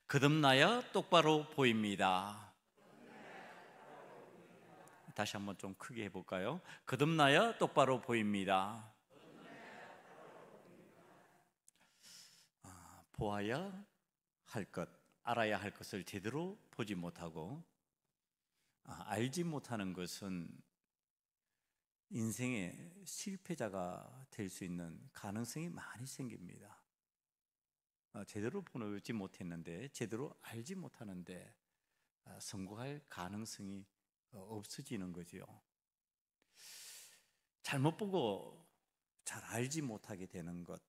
거듭나야 똑바로 보입니다. 다시 한번 좀 크게 해볼까요? 거듭나야 똑바로 보입니다. 보아야 할 것, 알아야 할 것을 제대로 보지 못하고 알지 못하는 것은 인생의 실패자가 될 수 있는 가능성이 많이 생깁니다. 제대로 보지 못했는데, 제대로 알지 못하는데 성공할 가능성이 없어지는 거죠. 잘못 보고 잘 알지 못하게 되는 것,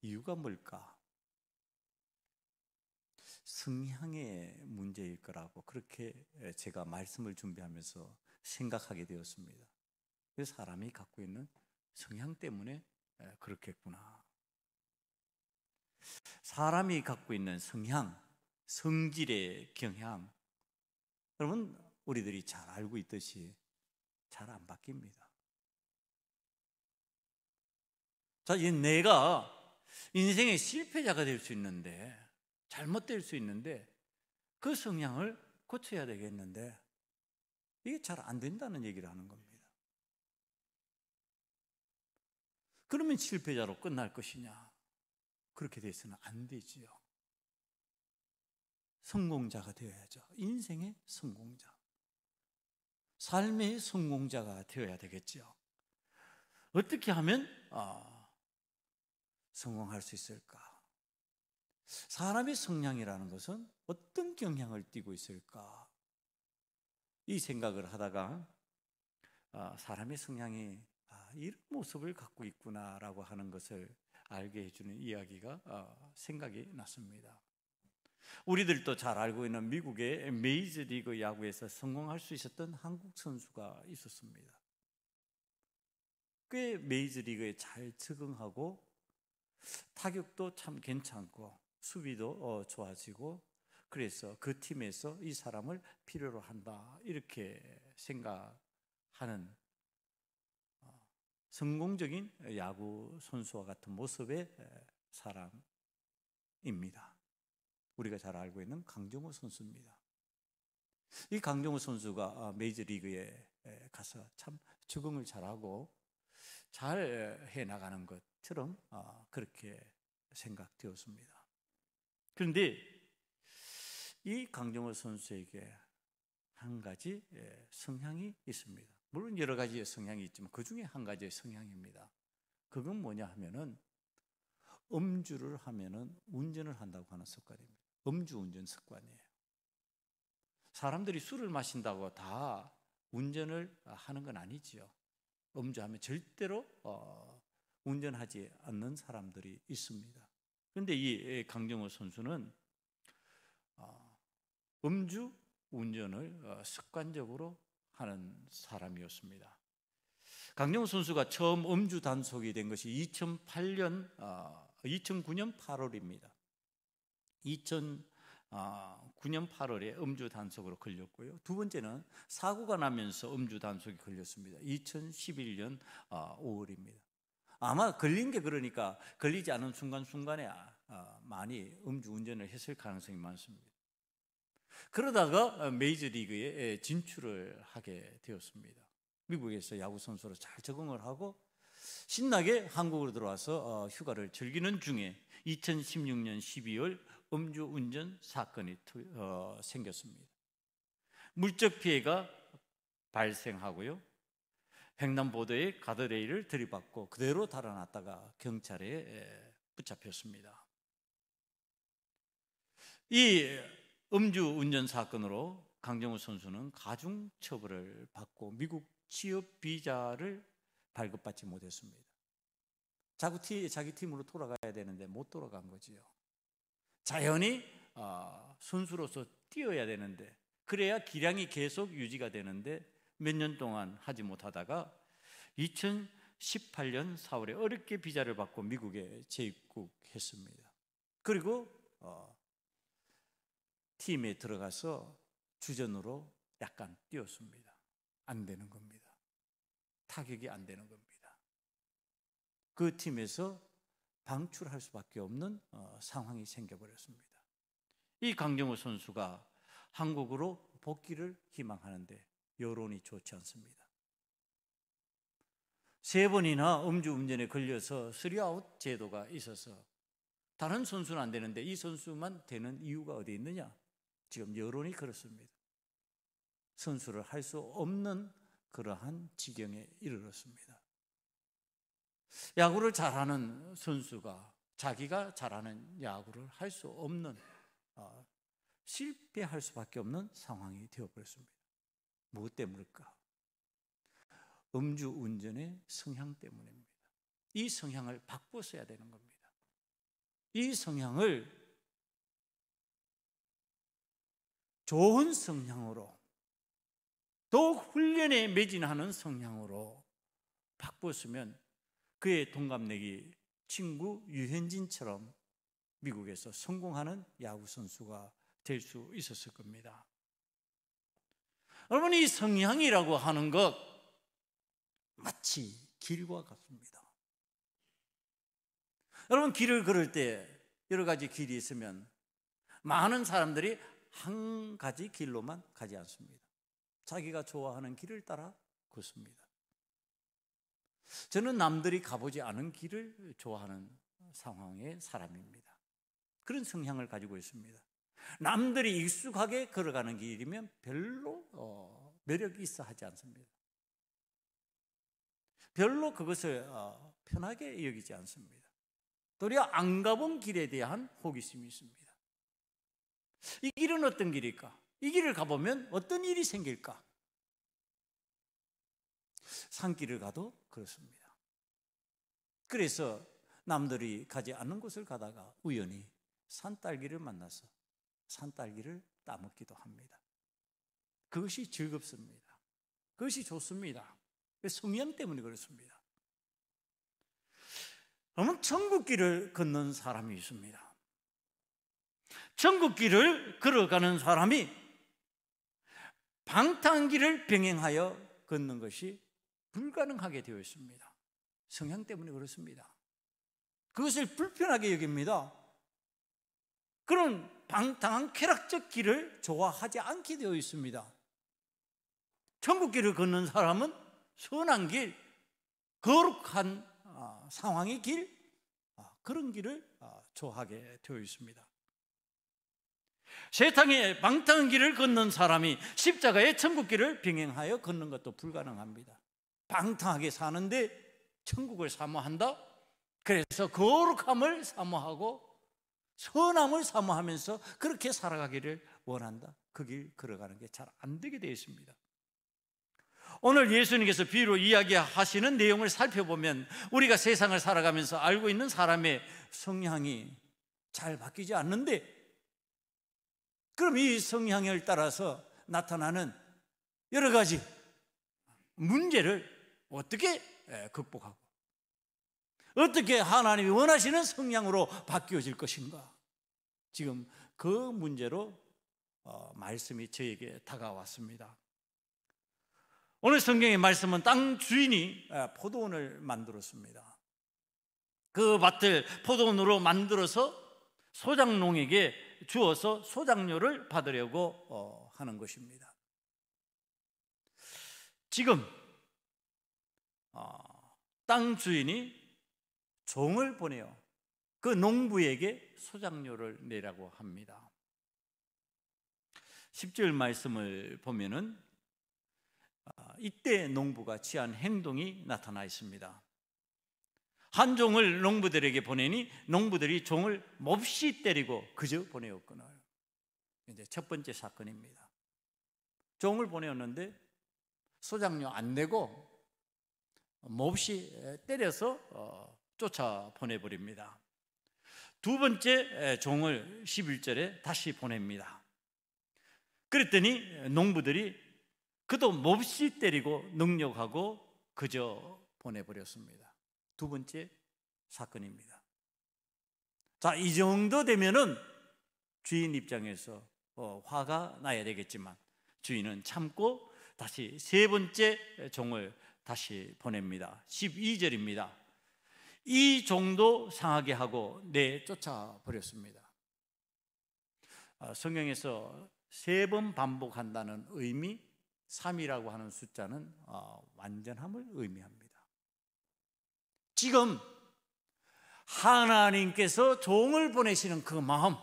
이유가 뭘까? 성향의 문제일 거라고 그렇게 제가 말씀을 준비하면서 생각하게 되었습니다. 사람이 갖고 있는 성향 때문에 그렇겠구나. 사람이 갖고 있는 성향, 성질의 경향, 여러분 우리들이 잘 알고 있듯이 잘 안 바뀝니다. 자, 내가 인생의 실패자가 될 수 있는데, 잘못될 수 있는데 그 성향을 고쳐야 되겠는데 이게 잘 안 된다는 얘기를 하는 겁니다. 그러면 실패자로 끝날 것이냐? 그렇게 돼서는 안 되지요. 성공자가 되어야죠. 인생의 성공자, 삶의 성공자가 되어야 되겠죠. 어떻게 하면 성공할 수 있을까? 사람의 성향이라는 것은 어떤 경향을 띠고 있을까? 이 생각을 하다가 사람의 성향이 이런 모습을 갖고 있구나라고 하는 것을 알게 해주는 이야기가 생각이 났습니다. 우리들도 잘 알고 있는 미국의 메이저리그 야구에서 성공할 수 있었던 한국 선수가 있었습니다. 꽤 메이저리그에 잘 적응하고 타격도 참 괜찮고 수비도 좋아지고, 그래서 그 팀에서 이 사람을 필요로 한다 이렇게 생각하는 성공적인 야구 선수와 같은 모습의 사람입니다. 우리가 잘 알고 있는 강정호 선수입니다. 이 강정호 선수가 메이저리그에 가서 참 적응을 잘하고 잘 해나가는 것처럼 그렇게 생각되었습니다. 그런데 이 강정호 선수에게 한 가지 성향이 있습니다. 물론 여러 가지의 성향이 있지만 그 중에 한 가지의 성향입니다. 그건 뭐냐 하면은 음주를 하면은 운전을 한다고 하는 습관입니다. 음주운전 습관이에요. 사람들이 술을 마신다고 다 운전을 하는 건 아니지요. 음주하면 절대로 운전하지 않는 사람들이 있습니다. 그런데 이 강정호 선수는 음주 운전을 습관적으로 하는 사람이었습니다. 강정호 선수가 처음 음주 단속이 된 것이 2009년 8월입니다. 2009년 8월에 음주 단속으로 걸렸고요. 두 번째는 사고가 나면서 음주 단속이 걸렸습니다. 2011년 5월입니다. 아마 걸린 게 그러니까 걸리지 않은 순간순간에 많이 음주 운전을 했을 가능성이 많습니다. 그러다가 메이저리그에 진출을 하게 되었습니다. 미국에서 야구 선수로 잘 적응을 하고 신나게 한국으로 들어와서 휴가를 즐기는 중에 2016년 12월 음주운전 사건이 생겼습니다. 물적 피해가 발생하고요. 횡단보도에 가드레일을 들이받고 그대로 달아났다가 경찰에 붙잡혔습니다. 이 음주운전 사건으로 강정호 선수는 가중처벌을 받고 미국 취업 비자를 발급받지 못했습니다. 자기 팀으로 돌아가야 되는데 못 돌아간 거지요. 자연히 선수로서 뛰어야 되는데, 그래야 기량이 계속 유지가 되는데 몇 년 동안 하지 못하다가 2018년 4월에 어렵게 비자를 받고 미국에 재입국했습니다. 그리고 팀에 들어가서 주전으로 약간 뛰었습니다. 안 되는 겁니다. 타격이 안 되는 겁니다. 그 팀에서 방출할 수밖에 없는 상황이 생겨버렸습니다. 이 강정호 선수가 한국으로 복귀를 희망하는데 여론이 좋지 않습니다. 3번이나 음주운전에 걸려서 3아웃 제도가 있어서 다른 선수는 안 되는데 이 선수만 되는 이유가 어디 있느냐? 지금 여론이 그렇습니다. 선수를 할 수 없는 그러한 지경에 이르렀습니다. 야구를 잘하는 선수가 자기가 잘하는 야구를 할 수 없는, 실패할 수밖에 없는 상황이 되어버렸습니다. 무엇 때문일까? 음주운전의 성향 때문입니다. 이 성향을 바꾸어야 되는 겁니다. 이 성향을 좋은 성향으로, 더욱 훈련에 매진하는 성향으로 바꾸었으면 그의 동갑내기 친구 유현진처럼 미국에서 성공하는 야구 선수가 될 수 있었을 겁니다. 여러분, 이 성향이라고 하는 것 마치 길과 같습니다. 여러분, 길을 걸을 때 여러 가지 길이 있으면 많은 사람들이 한 가지 길로만 가지 않습니다. 자기가 좋아하는 길을 따라 걷습니다. 저는 남들이 가보지 않은 길을 좋아하는 상황의 사람입니다. 그런 성향을 가지고 있습니다. 남들이 익숙하게 걸어가는 길이면 별로 매력이 있어 하지 않습니다. 별로 그것을 편하게 여기지 않습니다. 도리어 안 가본 길에 대한 호기심이 있습니다. 이 길은 어떤 길일까? 이 길을 가보면 어떤 일이 생길까? 산길을 가도 그렇습니다. 그래서 남들이 가지 않는 곳을 가다가 우연히 산딸기를 만나서 산딸기를 따먹기도 합니다. 그것이 즐겁습니다. 그것이 좋습니다. 성향 때문에 그렇습니다. 그러면 천국길을 걷는 사람이 있습니다. 천국길을 걸어가는 사람이 방탕길을 병행하여 걷는 것이 불가능하게 되어 있습니다. 성향 때문에 그렇습니다. 그것을 불편하게 여깁니다. 그런 방탕한 쾌락적 길을 좋아하지 않게 되어 있습니다. 천국길을 걷는 사람은 선한 길, 거룩한 상황의 길, 그런 길을 좋아하게 되어 있습니다. 세상의 방탕한 길을 걷는 사람이 십자가의 천국길을 병행하여 걷는 것도 불가능합니다. 방탕하게 사는데 천국을 사모한다? 그래서 거룩함을 사모하고 선함을 사모하면서 그렇게 살아가기를 원한다. 그 길 걸어가는 게 잘 안 되게 되어 있습니다. 오늘 예수님께서 비유로 이야기하시는 내용을 살펴보면 우리가 세상을 살아가면서 알고 있는 사람의 성향이 잘 바뀌지 않는데, 그럼 이 성향을 따라서 나타나는 여러 가지 문제를 어떻게 극복하고 어떻게 하나님이 원하시는 성향으로 바뀌어질 것인가? 지금 그 문제로 말씀이 저에게 다가왔습니다. 오늘 성경의 말씀은 땅 주인이 포도원을 만들었습니다. 그 밭을 포도원으로 만들어서 소작농에게 주어서 소작료를 받으려고 하는 것입니다. 지금 땅 주인이 종을 보내어 그 농부에게 소작료를 내라고 합니다. 10절 말씀을 보면은 이때 농부가 취한 행동이 나타나 있습니다. 한 종을 농부들에게 보내니 농부들이 종을 몹시 때리고 그저 보내었거늘. 이제 첫 번째 사건입니다. 종을 보내었는데 소작료 안 내고 몹시 때려서 쫓아 보내버립니다. 두 번째 종을 11절에 다시 보냅니다. 그랬더니 농부들이 그도 몹시 때리고 능욕하고 그저 보내버렸습니다. 두 번째 사건입니다. 자, 이 정도 되면은 주인 입장에서 화가 나야 되겠지만 주인은 참고 다시 세 번째 종을 다시 보냅니다. 12절입니다. 이 종도 상하게 하고 내쫓아 버렸습니다. 성경에서 3번 반복한다는 의미, 3이라고 하는 숫자는 완전함을 의미합니다. 지금 하나님께서 종을 보내시는 그 마음,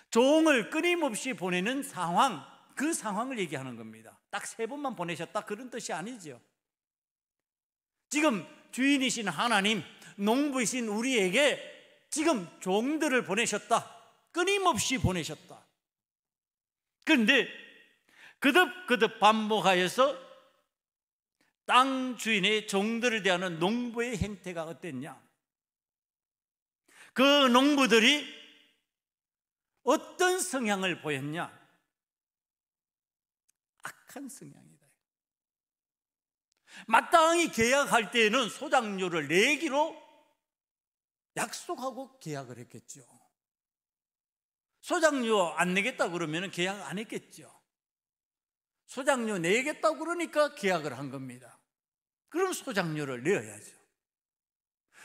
종을 끊임없이 보내는 상황, 그 상황을 얘기하는 겁니다. 딱 3번만 보내셨다 그런 뜻이 아니죠. 지금 주인이신 하나님, 농부이신 우리에게 지금 종들을 보내셨다. 끊임없이 보내셨다. 그런데 거듭 반복하여서 땅 주인의 종들을 대하는 농부의 행태가 어땠냐? 그 농부들이 어떤 성향을 보였냐? 악한 성향이다. 마땅히 계약할 때에는 소작료를 내기로 약속하고 계약을 했겠죠. 소작료 안 내겠다 그러면 계약 안 했겠죠. 소작료 내겠다고 그러니까 계약을 한 겁니다. 그럼 소작료를 내어야죠.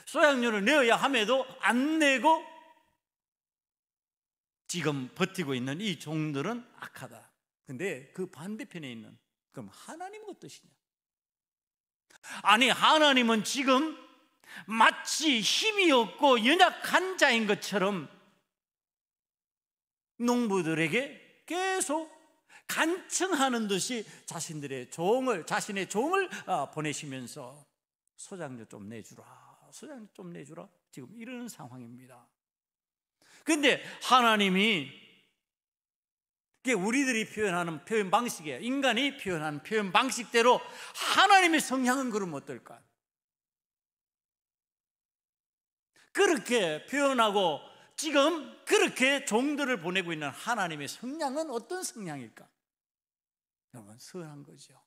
소작료를 내어야 함에도 안 내고 지금 버티고 있는 이 종들은 악하다. 근데 그 반대편에 있는, 그럼 하나님은 어떠시냐? 아니, 하나님은 지금 마치 힘이 없고 연약한 자인 것처럼 농부들에게 계속 간청하는 듯이 자신의 종을 보내시면서 소작료 좀 내주라, 소작료 좀 내주라, 지금 이런 상황입니다. 그런데 하나님이, 우리들이 표현하는 표현 방식이에요. 인간이 표현하는 표현 방식대로 하나님의 성향은 그러면 어떨까? 그렇게 표현하고 지금 그렇게 종들을 보내고 있는 하나님의 성향은 어떤 성향일까? 여러분, 선한 거죠.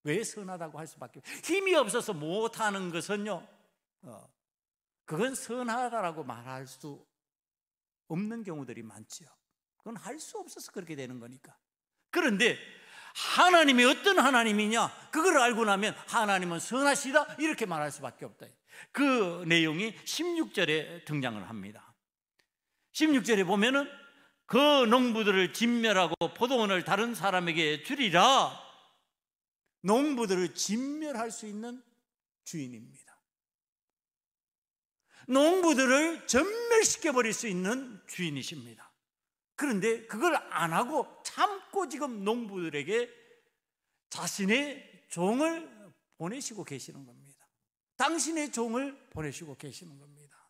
왜 선하다고 할 수밖에 없어요? 힘이 없어서 못하는 것은요, 그건 선하다라고 말할 수 없는 경우들이 많죠. 그건 할 수 없어서 그렇게 되는 거니까. 그런데 하나님이 어떤 하나님이냐, 그걸 알고 나면 하나님은 선하시다 이렇게 말할 수밖에 없다. 그 내용이 16절에 등장을 합니다. 16절에 보면은 그 농부들을 진멸하고 포도원을 다른 사람에게 주리라. 농부들을 진멸할 수 있는 주인입니다. 농부들을 전멸시켜버릴 수 있는 주인이십니다. 그런데 그걸 안 하고 참고 지금 농부들에게 자신의 종을 보내시고 계시는 겁니다. 당신의 종을 보내시고 계시는 겁니다.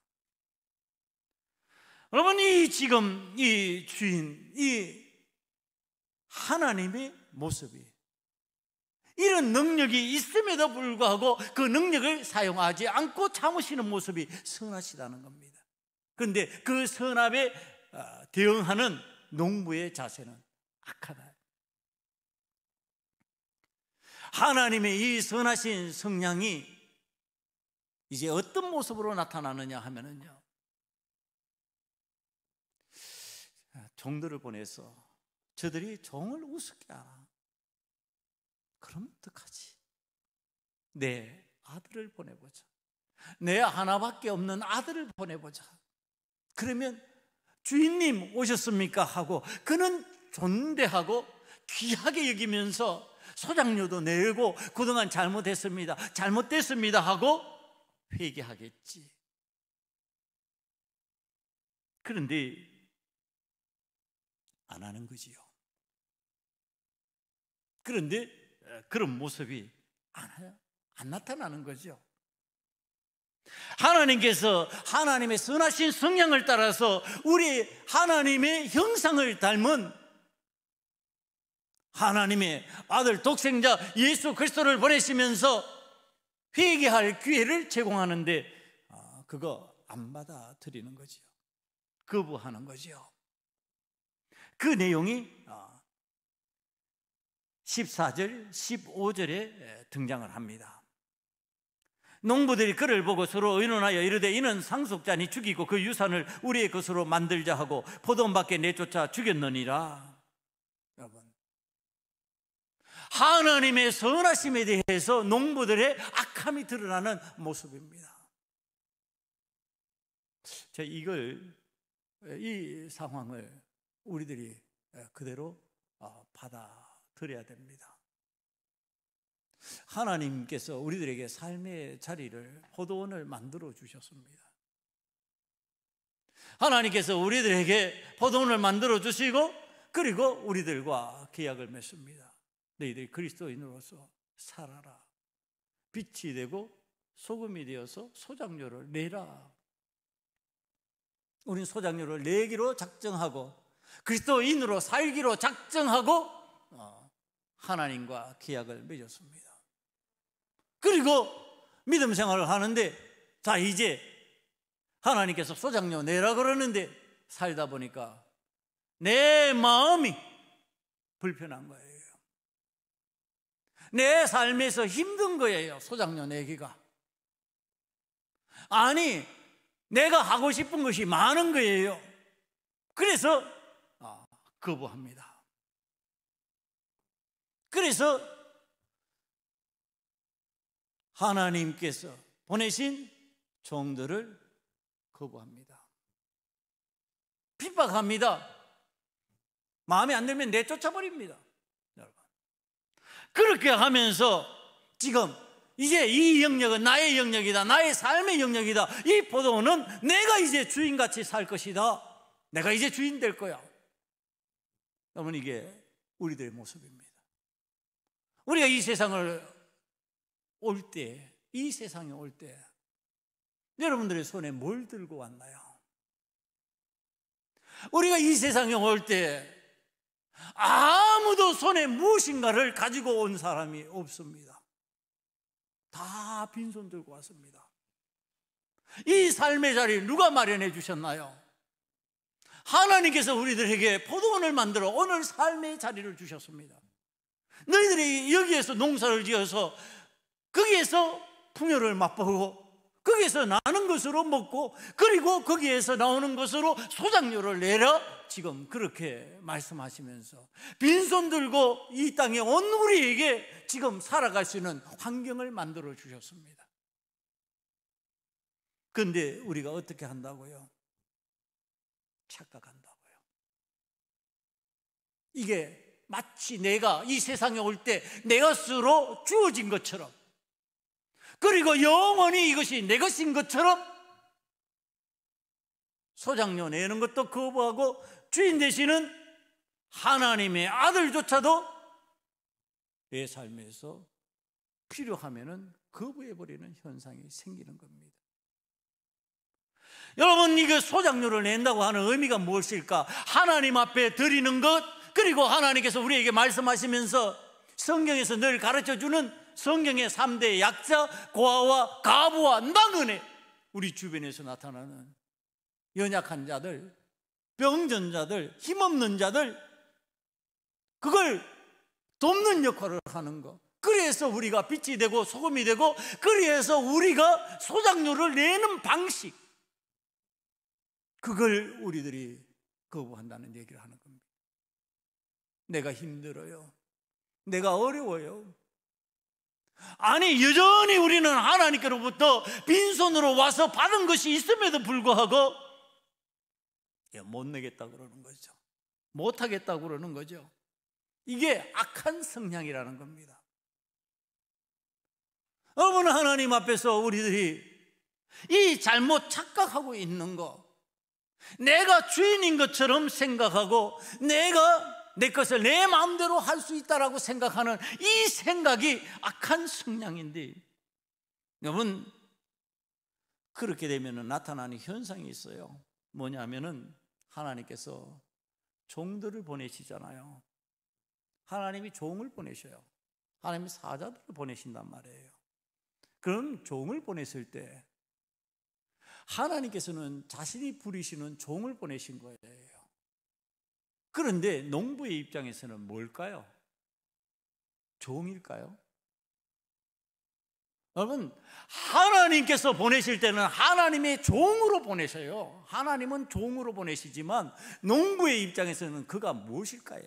여러분, 지금 이 주인, 이 하나님의 모습이, 이런 능력이 있음에도 불구하고 그 능력을 사용하지 않고 참으시는 모습이 선하시다는 겁니다. 그런데 그 선함에 대응하는 농부의 자세는 악하다. 하나님의 이 선하신 성향이 이제 어떤 모습으로 나타나느냐 하면은요, 종들을 보내서 저들이 종을 우습게 하라. 그럼 어떡하지? 내 아들을 보내보자. 내 하나밖에 없는 아들을 보내보자. 그러면 주인님 오셨습니까? 하고 그는 존대하고 귀하게 여기면서 소작료도 내고 그동안 잘못됐습니다 하고 회개하겠지. 그런데 안 하는 거지요. 그런데 그런 모습이 안 나타나는 거죠. 하나님께서 하나님의 선하신 성향을 따라서 우리 하나님의 형상을 닮은 하나님의 아들 독생자 예수 그리스도를 보내시면서 회개할 기회를 제공하는데 그거 안 받아들이는 거죠. 거부하는 거죠. 그 내용이 14절, 15절에 등장을 합니다. 농부들이 그를 보고 서로 의논하여 이르되 이는 상속자니 죽이고 그 유산을 우리의 것으로 만들자 하고 포도원 밖에 내쫓아 죽였느니라. 여러분, 하나님의 선하심에 대해서 농부들의 악함이 드러나는 모습입니다. 제가 이걸 이 상황을 우리들이 그대로 받아들여야 됩니다. 하나님께서 우리들에게 삶의 자리를, 포도원을 만들어 주셨습니다. 하나님께서 우리들에게 포도원을 만들어 주시고, 그리고 우리들과 계약을 맺습니다. 너희들이 그리스도인으로서 살아라. 빛이 되고 소금이 되어서 소작료를 내라. 우리는 소작료를 내기로 작정하고 그리스도인으로 살기로 작정하고 하나님과 계약을 맺었습니다. 그리고 믿음 생활을 하는데, 자, 이제 하나님께서 소작료 내라 그러는데 살다 보니까 내 마음이 불편한 거예요. 내 삶에서 힘든 거예요, 소작료 내기가. 아니, 내가 하고 싶은 것이 많은 거예요. 그래서 거부합니다. 그래서 하나님께서 보내신 종들을 거부합니다. 핍박합니다. 마음에 안 들면 내쫓아버립니다. 여러분, 그렇게 하면서 지금 이제 이 영역은 나의 영역이다, 나의 삶의 영역이다, 이 포도원은 내가 이제 주인같이 살 것이다, 내가 이제 주인 될 거야. 여러분, 이게 우리들의 모습입니다. 우리가 이 세상을 올 때, 이 세상에 올 때 여러분들의 손에 뭘 들고 왔나요? 우리가 이 세상에 올 때 아무도 손에 무엇인가를 가지고 온 사람이 없습니다. 다 빈손 들고 왔습니다. 이 삶의 자리 누가 마련해 주셨나요? 하나님께서 우리들에게 포도원을 만들어 오늘 삶의 자리를 주셨습니다. 너희들이 여기에서 농사를 지어서 거기에서 풍요를 맛보고 거기에서 나는 것으로 먹고, 그리고 거기에서 나오는 것으로 소작료를 내라, 지금 그렇게 말씀하시면서 빈손 들고 이 땅에 온 우리에게 지금 살아갈 수 있는 환경을 만들어 주셨습니다. 그런데 우리가 어떻게 한다고요? 착각한다고요. 이게 마치 내가 이 세상에 올 때 내 것으로 주어진 것처럼, 그리고 영원히 이것이 내 것인 것처럼 소작료 내는 것도 거부하고 주인 되시는 하나님의 아들조차도 내 삶에서 필요하면은 거부해버리는 현상이 생기는 겁니다. 여러분, 이거 소작료를 낸다고 하는 의미가 무엇일까? 하나님 앞에 드리는 것, 그리고 하나님께서 우리에게 말씀하시면서 성경에서 늘 가르쳐주는 성경의 3대 약자, 고아와 가부와 나그네, 우리 주변에서 나타나는 연약한 자들, 병든 자들, 힘없는 자들, 그걸 돕는 역할을 하는 것. 그래서 우리가 빛이 되고 소금이 되고, 그래서 우리가 소작료를 내는 방식, 그걸 우리들이 거부한다는 얘기를 하는 겁니다. 내가 힘들어요, 내가 어려워요. 아니, 여전히 우리는 하나님께로부터 빈손으로 와서 받은 것이 있음에도 불구하고 못 내겠다고 그러는 거죠. 못하겠다고 그러는 거죠. 이게 악한 성향이라는 겁니다. 여러분, 하나님 앞에서 우리들이 이 잘못 착각하고 있는 거, 내가 주인인 것처럼 생각하고 내가 내 것을 내 마음대로 할 수 있다라고 생각하는 이 생각이 악한 성향인데, 여러분, 그렇게 되면 나타나는 현상이 있어요. 뭐냐면은 하나님께서 종들을 보내시잖아요. 하나님이 종을 보내셔요. 하나님이 사자들을 보내신단 말이에요. 그럼 종을 보냈을 때 하나님께서는 자신이 부리시는 종을 보내신 거예요. 그런데 농부의 입장에서는 뭘까요? 종일까요? 여러분, 하나님께서 보내실 때는 하나님의 종으로 보내셔요. 하나님은 종으로 보내시지만 농부의 입장에서는 그가 무엇일까요?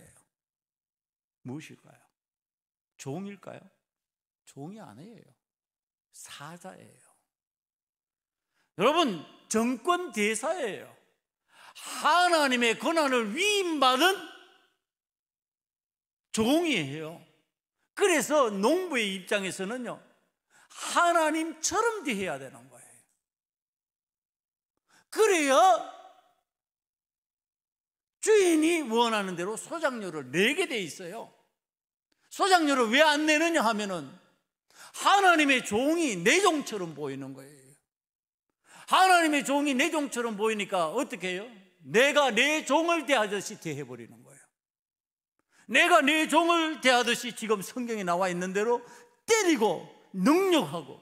무엇일까요? 종일까요? 종이 아니에요. 사자예요. 여러분, 정권 대사예요. 하나님의 권한을 위임받은 종이에요. 그래서 농부의 입장에서는요, 하나님처럼 대해야 되는 거예요. 그래야 주인이 원하는 대로 소작료를 내게 돼 있어요. 소작료를 왜 안 내느냐 하면은 하나님의 종이 내 종처럼 보이는 거예요. 하나님의 종이 내 종처럼 보이니까 어떻게 해요? 내가 내 종을 대하듯이 대해버리는 거예요. 내가 내 종을 대하듯이 지금 성경에 나와 있는 대로 때리고 능욕하고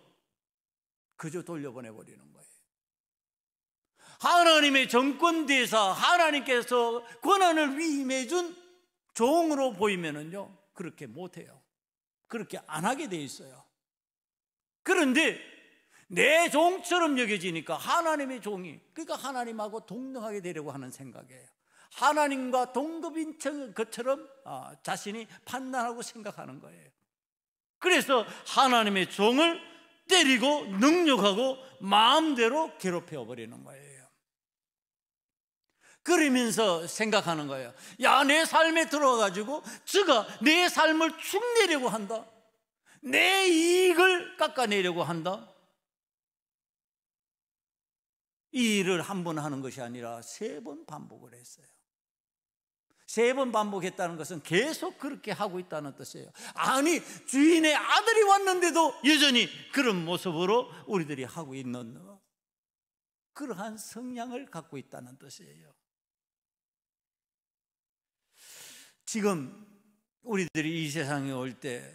그저 돌려보내버리는 거예요. 하나님의 정권대사, 하나님께서 권한을 위임해 준 종으로 보이면은요, 그렇게 못해요. 그렇게 안 하게 돼 있어요. 그런데 내 종처럼 여겨지니까 하나님의 종이, 그러니까 하나님하고 동등하게 되려고 하는 생각이에요. 하나님과 동급인 것처럼 자신이 판단하고 생각하는 거예요. 그래서 하나님의 종을 때리고 능욕하고 마음대로 괴롭혀 버리는 거예요. 그러면서 생각하는 거예요. 야, 내 삶에 들어와가지고 저가 내 삶을 축내려고 한다. 내 이익을 깎아내려고 한다. 이 일을 한 번 하는 것이 아니라 3번 반복을 했어요. 3번 반복했다는 것은 계속 그렇게 하고 있다는 뜻이에요. 아니, 주인의 아들이 왔는데도 여전히 그런 모습으로 우리들이 하고 있는 그러한 성향을 갖고 있다는 뜻이에요. 지금 우리들이 이 세상에 올 때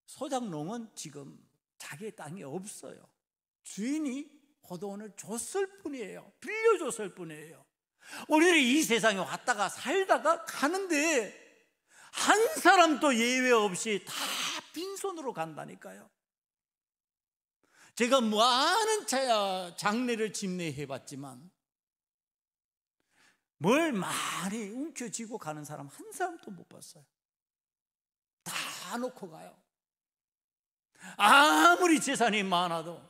소작농은 지금 자기의 땅이 없어요. 주인이 포도원을 줬을 뿐이에요. 빌려줬을 뿐이에요. 우리들이 이 세상에 왔다가 살다가 가는데 한 사람도 예외 없이 다 빈손으로 간다니까요. 제가 많은 장례를 집례해봤지만 뭘 많이 움켜쥐고 가는 사람 한 사람도 못 봤어요. 다 놓고 가요. 아무리 재산이 많아도,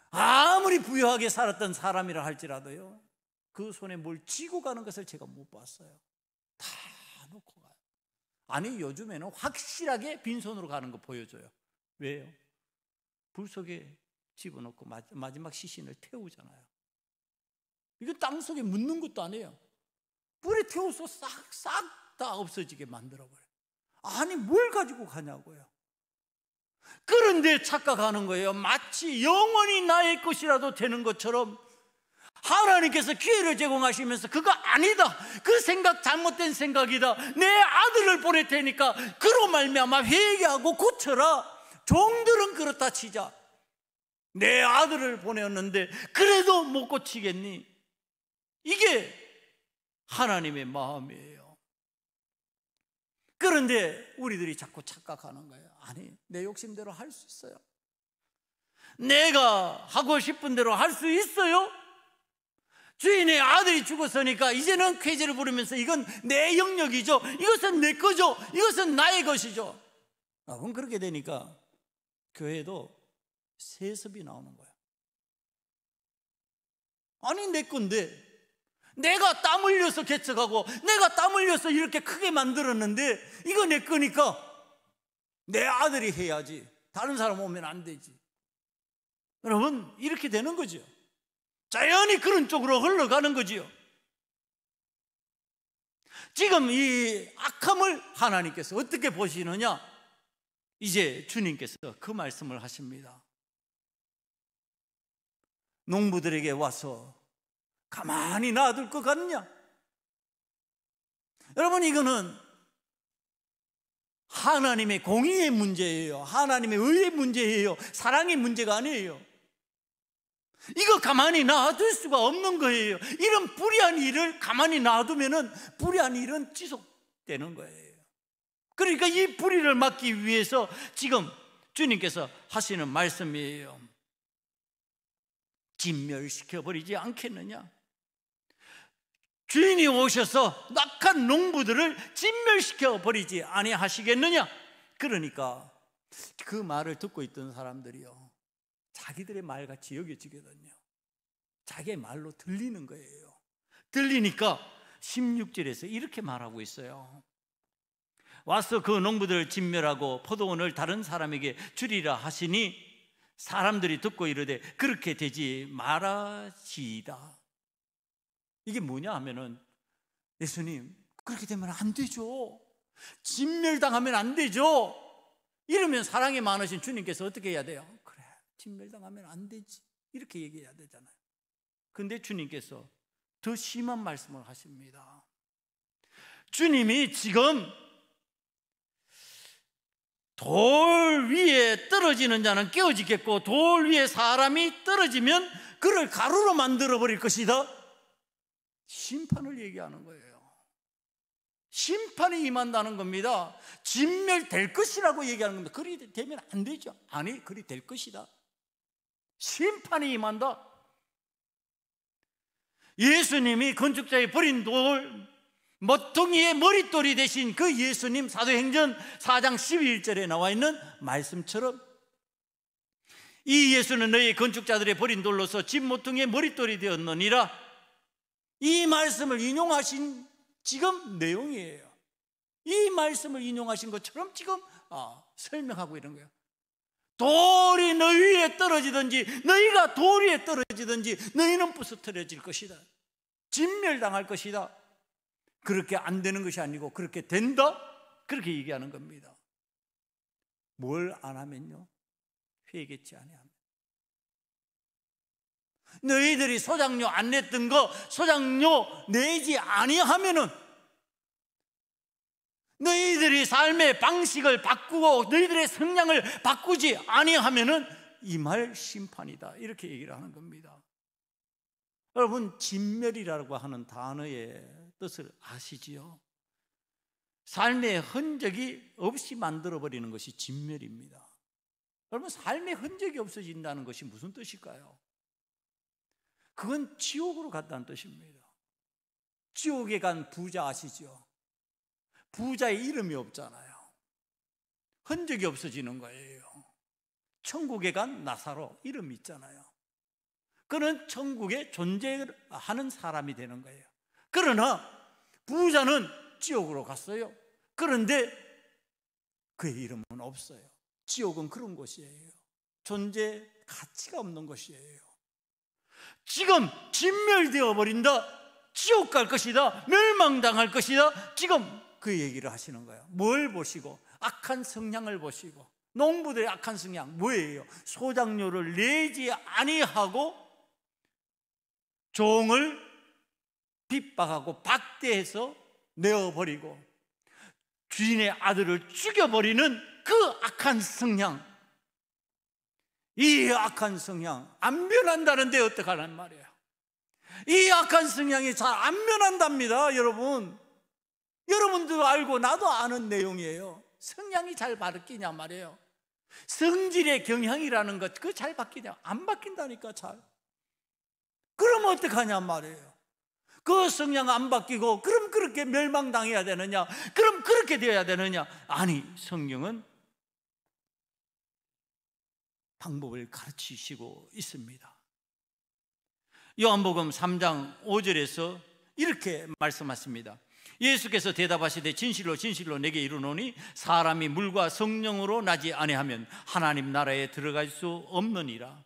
아무리 부유하게 살았던 사람이라 할지라도요, 그 손에 뭘 쥐고 가는 것을 제가 못 봤어요. 다 놓고 가요. 아니, 요즘에는 확실하게 빈손으로 가는 거 보여줘요. 왜요? 불 속에 집어넣고 마지막 시신을 태우잖아요. 이거 땅속에 묻는 것도 아니에요. 불에 태워서 싹 다 없어지게 만들어버려요. 아니, 뭘 가지고 가냐고요. 그런데 착각하는 거예요. 마치 영원히 나의 것이라도 되는 것처럼 하나님께서 기회를 제공하시면서 그거 아니다, 그 생각 잘못된 생각이다, 내 아들을 보낼 테니까 그로 말미암아 회개하고 고쳐라. 종들은 그렇다 치자, 내 아들을 보냈는데 그래도 못 고치겠니? 이게 하나님의 마음이에요. 그런데 우리들이 자꾸 착각하는 거예요. 아니, 내 욕심대로 할 수 있어요. 내가 하고 싶은 대로 할 수 있어요. 주인의 아들이 죽었으니까 이제는 쾌제를 부르면서 이건 내 영역이죠, 이것은 내 거죠, 이것은 나의 것이죠. 그럼 그렇게 되니까 교회도 세습이 나오는 거예요. 아니, 내 건데 내가 땀 흘려서 개척하고 내가 땀 흘려서 이렇게 크게 만들었는데 이거 내 거니까 내 아들이 해야지, 다른 사람 오면 안 되지. 여러분, 이렇게 되는 거죠. 자연히 그런 쪽으로 흘러가는 거지요. 지금 이 악함을 하나님께서 어떻게 보시느냐? 이제 주님께서 그 말씀을 하십니다. 농부들에게 와서 가만히 놔둘 것 같냐? 여러분, 이거는 하나님의 공의의 문제예요. 하나님의 의의 문제예요. 사랑의 문제가 아니에요. 이거 가만히 놔둘 수가 없는 거예요. 이런 불의한 일을 가만히 놔두면은 불의한 일은 지속되는 거예요. 그러니까 이 불의를 막기 위해서 지금 주님께서 하시는 말씀이에요. 진멸시켜버리지 않겠느냐? 주인이 오셔서 낙한 농부들을 진멸시켜버리지 아니하시겠느냐? 그러니까 그 말을 듣고 있던 사람들이요, 자기들의 말같이 여겨지거든요. 자기의 말로 들리는 거예요. 들리니까 16절에서 이렇게 말하고 있어요. 와서 그 농부들을 진멸하고 포도원을 다른 사람에게 주리라 하시니 사람들이 듣고 이르되 그렇게 되지 말아지이다. 이게 뭐냐 하면은, 예수님 그렇게 되면 안 되죠. 진멸당하면 안 되죠. 이러면 사랑이 많으신 주님께서 어떻게 해야 돼요? 그래, 진멸당하면 안 되지, 이렇게 얘기해야 되잖아요. 근데 주님께서 더 심한 말씀을 하십니다. 주님이 지금 돌 위에 떨어지는 자는 깨어지겠고 돌 위에 사람이 떨어지면 그를 가루로 만들어 버릴 것이다. 심판을 얘기하는 거예요. 심판이 임한다는 겁니다. 진멸될 것이라고 얘기하는 겁니다. 그리 되면 안 되죠. 아니, 그리 될 것이다. 심판이 임한다. 예수님이 건축자의 버린 돌, 모퉁이의 머릿돌이 되신 그 예수님, 사도행전 4장 12절에 나와 있는 말씀처럼 이 예수는 너희 건축자들의 버린 돌로서 집 모퉁이의 머릿돌이 되었느니라. 이 말씀을 인용하신 지금 내용이에요. 이 말씀을 인용하신 것처럼 지금 설명하고 이런 거예요. 돌이 너희 위에 떨어지든지 너희가 돌 위에 떨어지든지 너희는 부서뜨려질 것이다. 진멸당할 것이다. 그렇게 안 되는 것이 아니고 그렇게 된다, 그렇게 얘기하는 겁니다. 뭘 안 하면요? 회개치 아니하면. 너희들이 소장료 안 냈던 거 소장료 내지 아니하면은, 너희들이 삶의 방식을 바꾸고 너희들의 성향을 바꾸지 아니하면은 임할 심판이다, 이렇게 얘기를 하는 겁니다. 여러분, 진멸이라고 하는 단어의 뜻을 아시지요? 삶의 흔적이 없이 만들어버리는 것이 진멸입니다. 여러분, 삶의 흔적이 없어진다는 것이 무슨 뜻일까요? 그건 지옥으로 갔다는 뜻입니다. 지옥에 간 부자 아시죠? 부자의 이름이 없잖아요. 흔적이 없어지는 거예요. 천국에 간 나사로 이름이 있잖아요. 그는 천국에 존재하는 사람이 되는 거예요. 그러나 부자는 지옥으로 갔어요. 그런데 그의 이름은 없어요. 지옥은 그런 곳이에요. 존재 가치가 없는 곳이에요. 지금 진멸되어 버린다, 지옥 갈 것이다, 멸망당할 것이다, 지금 그 얘기를 하시는 거예요. 뭘 보시고? 악한 성향을 보시고. 농부들의 악한 성향 뭐예요? 소장료를 내지 아니하고 종을 핍박하고 박대해서 내어버리고 주인의 아들을 죽여버리는 그 악한 성향. 이 악한 성향 안 변한다는데 어떡하란 말이에요? 이 악한 성향이 잘 안 변한답니다. 여러분도 알고 나도 아는 내용이에요. 성향이 잘 바뀌냐 말이에요. 성질의 경향이라는 것, 그거 잘 바뀌냐? 안 바뀐다니까. 잘. 그럼 어떡하냐 말이에요. 그 성향 안 바뀌고 그럼 그렇게 멸망당해야 되느냐? 그럼 그렇게 되어야 되느냐? 아니, 성경은 방법을 가르치시고 있습니다. 요한복음 3장 5절에서 이렇게 말씀하십니다. 예수께서 대답하시되 진실로 진실로 내게 이르노니 사람이 물과 성령으로 나지 아니하면 하나님 나라에 들어갈 수 없느니라.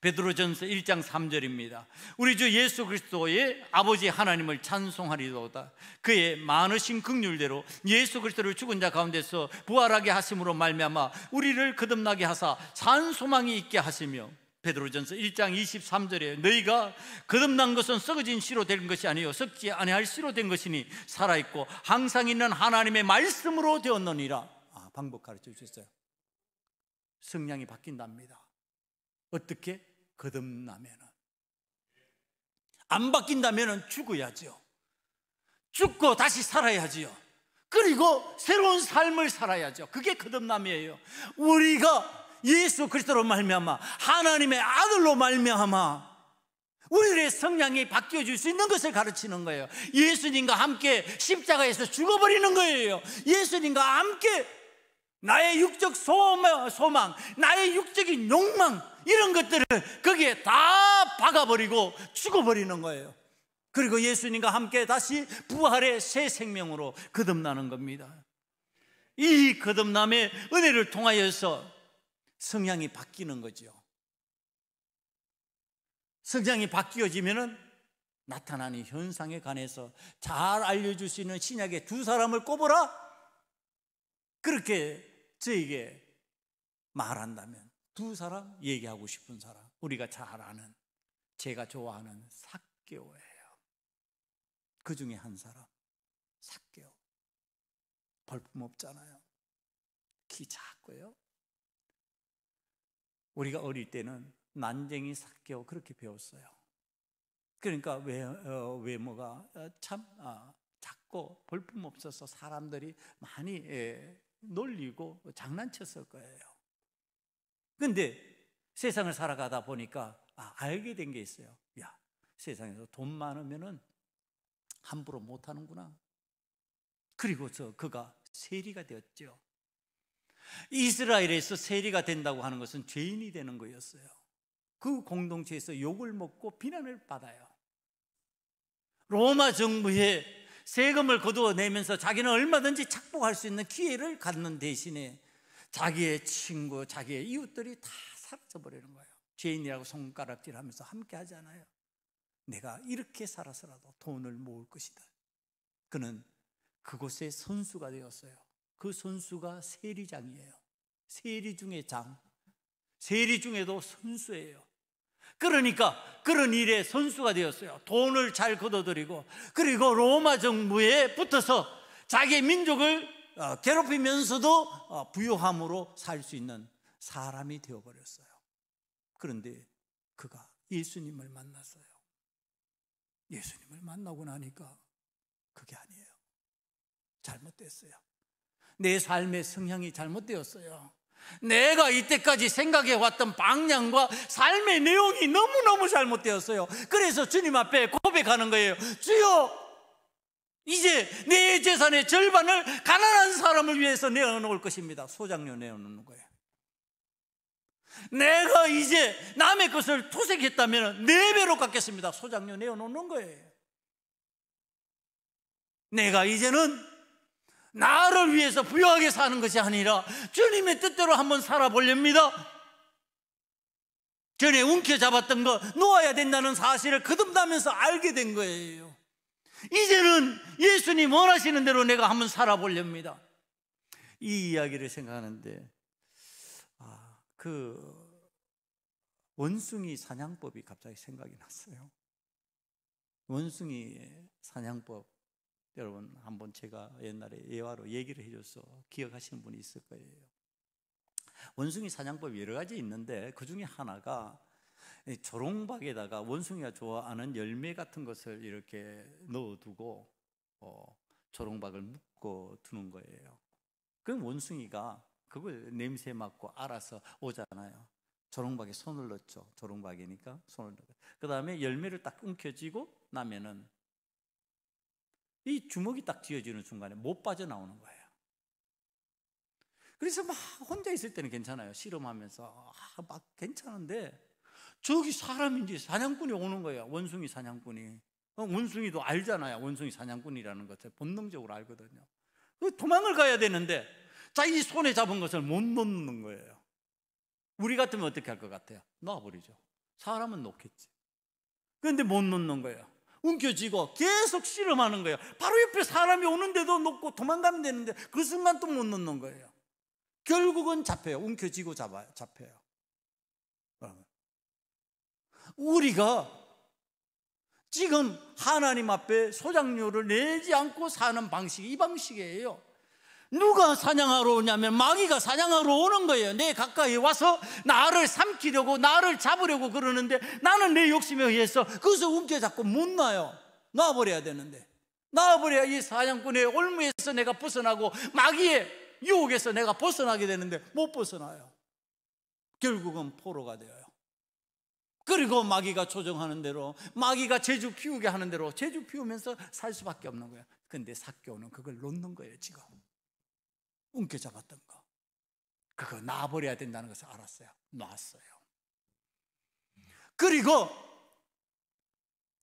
베드로전서 1장 3절입니다. 우리 주 예수 그리스도의 아버지 하나님을 찬송하리로다. 그의 많으신 긍휼대로 예수 그리스도를 죽은 자 가운데서 부활하게 하심으로 말미암아 우리를 거듭나게 하사 산 소망이 있게 하시며, 베드로전서 1장 23절에 너희가 거듭난 것은 썩어진 씨로 된 것이 아니요 썩지 아니할 씨로 된 것이니 살아있고 항상 있는 하나님의 말씀으로 되었느니라. 방법 가르쳐 주셨어요. 성향이 바뀐답니다. 어떻게? 거듭나면은. 안 바뀐다면은 죽어야죠. 죽고 다시 살아야지요. 그리고 새로운 삶을 살아야죠. 그게 거듭남이에요. 우리가 예수 그리스도로 말미암아 하나님의 아들로 말미암아 우리의 성향이 바뀌어질 수 있는 것을 가르치는 거예요. 예수님과 함께 십자가에서 죽어버리는 거예요. 예수님과 함께 나의 육적 소망, 나의 육적인 욕망, 이런 것들을 거기에 다 박아버리고 죽어버리는 거예요. 그리고 예수님과 함께 다시 부활의 새 생명으로 거듭나는 겁니다. 이 거듭남의 은혜를 통하여서 성향이 바뀌는 거죠. 성향이 바뀌어지면은 나타나는 현상에 관해서 잘 알려줄 수 있는 신약의 두 사람을 꼽으라, 그렇게 저에게 말한다면 두 사람 얘기하고 싶은 사람, 우리가 잘 아는, 제가 좋아하는 삭개오예요. 그 중에 한 사람, 삭개오. 볼품없잖아요. 키 작고요. 우리가 어릴 때는 난쟁이 삭개오 그렇게 배웠어요. 그러니까 외모가 참 작고 볼품없어서 사람들이 많이 놀리고 장난쳤을 거예요. 그런데 세상을 살아가다 보니까 알게 된 게 있어요. 야, 세상에서 돈 많으면은 함부로 못하는구나. 그리고서 그가 세리가 되었죠. 이스라엘에서 세리가 된다고 하는 것은 죄인이 되는 거였어요. 그 공동체에서 욕을 먹고 비난을 받아요. 로마 정부에 세금을 거두어내면서 자기는 얼마든지 착복할 수 있는 기회를 갖는 대신에 자기의 친구, 자기의 이웃들이 다 사라져버리는 거예요. 죄인이라고 손가락질하면서 함께 하잖아요. 내가 이렇게 살아서라도 돈을 모을 것이다. 그는 그곳의 선수가 되었어요. 그 선수가 세리장이에요. 세리 중에 장, 세리 중에도 선수예요. 그러니까 그런 일에 선수가 되었어요. 돈을 잘 걷어들이고, 그리고 로마 정부에 붙어서 자기의 민족을 괴롭히면서도 부유함으로 살 수 있는 사람이 되어버렸어요. 그런데 그가 예수님을 만났어요. 예수님을 만나고 나니까 그게 아니에요. 잘못됐어요. 내 삶의 성향이 잘못되었어요. 내가 이때까지 생각해왔던 방향과 삶의 내용이 너무너무 잘못되었어요. 그래서 주님 앞에 고백하는 거예요. 주여, 이제 내 재산의 절반을 가난한 사람을 위해서 내어놓을 것입니다. 소장료 내어놓는 거예요. 내가 이제 남의 것을 토색했다면 4배로 갚겠습니다. 소장료 내어놓는 거예요. 내가 이제는 나를 위해서 부유하게 사는 것이 아니라 주님의 뜻대로 한번 살아보렵니다. 전에 움켜잡았던 거 놓아야 된다는 사실을 거듭나면서 알게 된 거예요. 이제는 예수님 원하시는 대로 내가 한번 살아보렵니다. 이 이야기를 생각하는데 그 원숭이 사냥법이 갑자기 생각이 났어요. 원숭이 사냥법, 여러분 한번 제가 옛날에 예화로 얘기를 해줘서 기억하시는 분이 있을 거예요. 원숭이 사냥법이 여러 가지 있는데 그 중에 하나가 조롱박에다가 원숭이가 좋아하는 열매 같은 것을 이렇게 넣어두고 조롱박을 묶어 두는 거예요. 그럼 원숭이가 그걸 냄새 맡고 알아서 오잖아요. 조롱박에 손을 넣죠. 조롱박이니까 손을 넣고, 그 다음에 열매를 딱 움켜쥐고 나면은 이 주먹이 딱 쥐어지는 순간에 못 빠져나오는 거예요. 그래서 막 혼자 있을 때는 괜찮아요. 씨름하면서 막 괜찮은데 저기 사람인지 사냥꾼이 오는 거예요. 원숭이 사냥꾼이. 원숭이도 알잖아요. 원숭이 사냥꾼이라는 것을 본능적으로 알거든요. 도망을 가야 되는데 자기 손에 잡은 것을 못 놓는 거예요. 우리 같으면 어떻게 할 것 같아요? 놔버리죠. 사람은 놓겠지. 그런데 못 놓는 거예요. 움켜쥐고 계속 씨름하는 거예요. 바로 옆에 사람이 오는데도 놓고 도망가면 되는데 그 순간 또 못 놓는 거예요. 결국은 잡혀요. 움켜쥐고 잡혀요. 우리가 지금 하나님 앞에 소장료를 내지 않고 사는 방식이 이 방식이에요. 누가 사냥하러 오냐면 마귀가 사냥하러 오는 거예요. 내 가까이 와서 나를 삼키려고, 나를 잡으려고 그러는데 나는 내 욕심에 의해서 그것을 움켜잡고 못 놔요. 놔버려야 되는데, 놔버려야 이 사냥꾼의 올무에서 내가 벗어나고 마귀의 유혹에서 내가 벗어나게 되는데 못 벗어나요. 결국은 포로가 되어요. 그리고 마귀가 조정하는 대로, 마귀가 재주 피우게 하는 대로 재주 피우면서 살 수밖에 없는 거예요. 근데 삭개오는 그걸 놓는 거예요. 지금 움켜잡았던 거, 그거 놔버려야 된다는 것을 알았어요. 놨어요. 그리고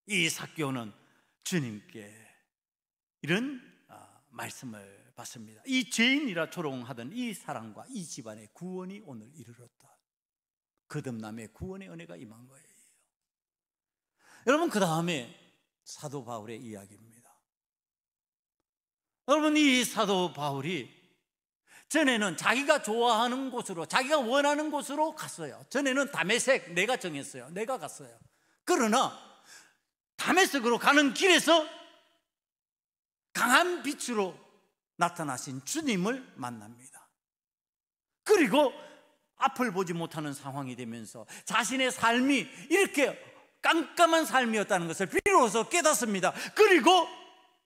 이 삭개오는 주님께 이런 말씀을 받습니다. 이 죄인이라 조롱하던 이 사람과 이 집안의 구원이 오늘 이르렀다. 거듭남의 구원의 은혜가 임한 거예요. 여러분, 그 다음에 사도 바울의 이야기입니다. 여러분, 이 사도 바울이 전에는 자기가 좋아하는 곳으로, 자기가 원하는 곳으로 갔어요. 전에는 다메섹 내가 정했어요. 내가 갔어요. 그러나 다메섹으로 가는 길에서 강한 빛으로 나타나신 주님을 만납니다. 그리고 앞을 보지 못하는 상황이 되면서 자신의 삶이 이렇게 깜깜한 삶이었다는 것을 비로소 깨닫습니다. 그리고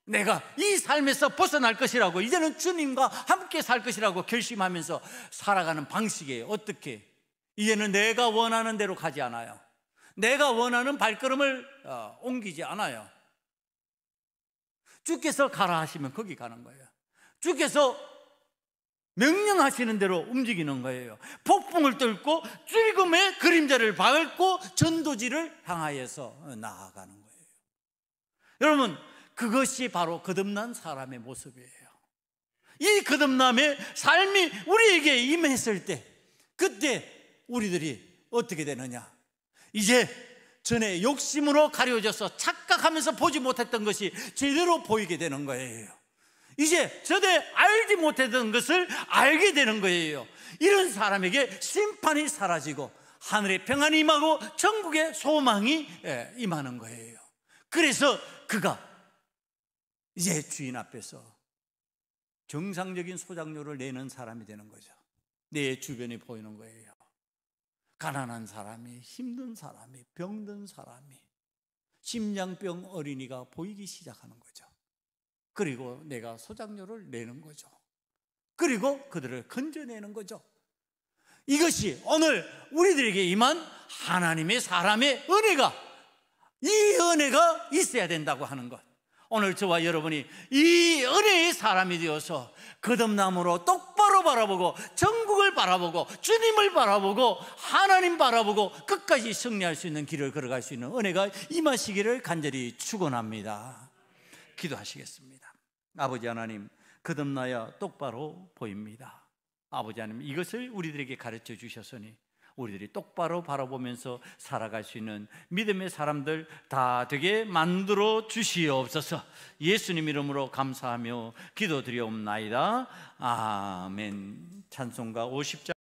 내가 이 삶에서 벗어날 것이라고, 이제는 주님과 함께 살 것이라고 결심하면서 살아가는 방식이에요. 어떻게? 이제는 내가 원하는 대로 가지 않아요. 내가 원하는 발걸음을 옮기지 않아요. 주께서 가라 하시면 거기 가는 거예요. 주께서 명령하시는 대로 움직이는 거예요. 폭풍을 뚫고 죽음의 그림자를 밟고 전도지를 향하여서 나아가는 거예요. 여러분, 그것이 바로 거듭난 사람의 모습이에요. 이 거듭남의 삶이 우리에게 임했을 때, 그때 우리들이 어떻게 되느냐? 이제 전에 욕심으로 가려져서 착각하면서 보지 못했던 것이 제대로 보이게 되는 거예요. 이제 전에 알지 못했던 것을 알게 되는 거예요. 이런 사람에게 심판이 사라지고 하늘의 평안이 임하고 천국의 소망이 임하는 거예요. 그래서 그가 이제 주인 앞에서 정상적인 소작료를 내는 사람이 되는 거죠. 내 주변에 보이는 거예요. 가난한 사람이, 힘든 사람이, 병든 사람이, 심장병 어린이가 보이기 시작하는 거죠. 그리고 내가 소작료를 내는 거죠. 그리고 그들을 건져내는 거죠. 이것이 오늘 우리들에게 임한 하나님의 사람의 은혜가, 이 은혜가 있어야 된다고 하는 것. 오늘 저와 여러분이 이 은혜의 사람이 되어서 거듭남으로 똑바로 바라보고 천국을 바라보고 주님을 바라보고 하나님 바라보고 끝까지 승리할 수 있는 길을 걸어갈 수 있는 은혜가 임하시기를 간절히 축원합니다. 기도하시겠습니다. 아버지 하나님, 거듭나야 똑바로 보입니다. 아버지 하나님, 이것을 우리들에게 가르쳐 주셨으니 우리들이 똑바로 바라보면서 살아갈 수 있는 믿음의 사람들 다 되게 만들어 주시옵소서. 예수님 이름으로 감사하며 기도드리옵나이다. 아멘. 찬송가 50장